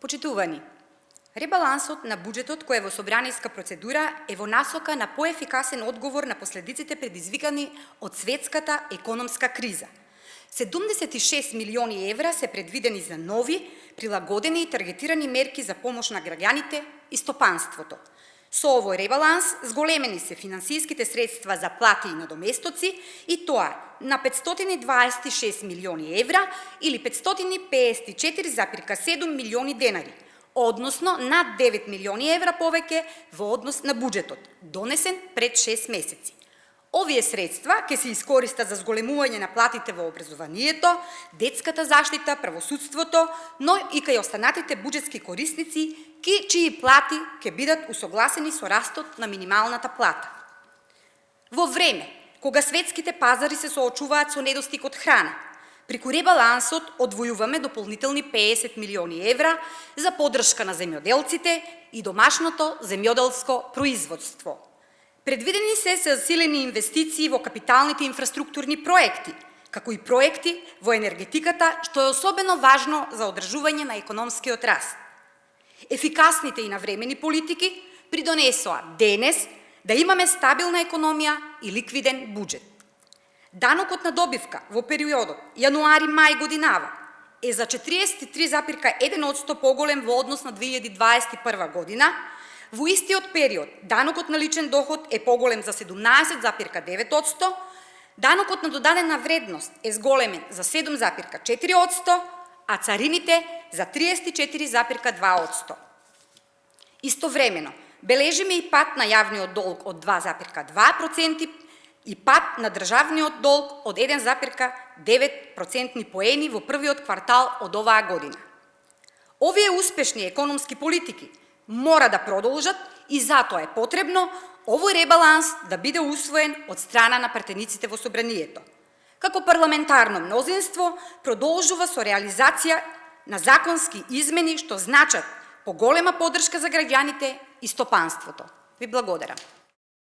Почитувани, ребалансот на буџетот кој е во собраниска процедура е во насока на поефикасен одговор на последиците предизвикани од светската економска криза. 76 милиони евра се предвидени за нови, прилагодени и таргетирани мерки за помош на граѓаните и стопанството. Со овој ребаланс зголемени се финансиските средства за плати и надоместоци и тоа на 526 милиони евра или 554,7 милиони денари, односно над 9 милиони евра повеќе во однос на буџетот, донесен пред 6 месеци. Овие средства ќе се искористат за зголемување на платите во образованието, детската заштита, правосудството, но и кај останатите буџетски корисници, чии плати ќе бидат усогласени со растот на минималната плата. Во време кога светските пазари се соочуваат со недостиг од храна, преку ребалансот одвојуваме дополнителни 50 милиони евра за поддршка на земјоделците и домашното земјоделско производство. Предвидени се засилени инвестиции во капиталните инфраструктурни проекти, како и проекти во енергетиката, што е особено важно за одржување на економскиот раст. Ефикасните и навремени политики придонесоа денес да имаме стабилна економија и ликвиден буџет. Данокот на добивка во периодот јануари-мај годинава е за 43,1% поголем во однос на 2021 година. Во истиот период данокот на личен доход е поголем за 17,9%, данокот на додадена вредност е зголемен за 7,4%, а царините за 34,2%. Истовремено, бележиме и пад на јавниот долг од 2,2% и пад на државниот долг од 1,9% поени во првиот квартал од оваа година. Овие успешни економски политики мора да продолжат и затоа е потребно овој ребаланс да биде усвоен од страна на пратениците во собранието. Како парламентарно мнозинство продолжува со реализација на законски измени што значат поголема поддршка за граѓаните и стопанството. Ви благодарам.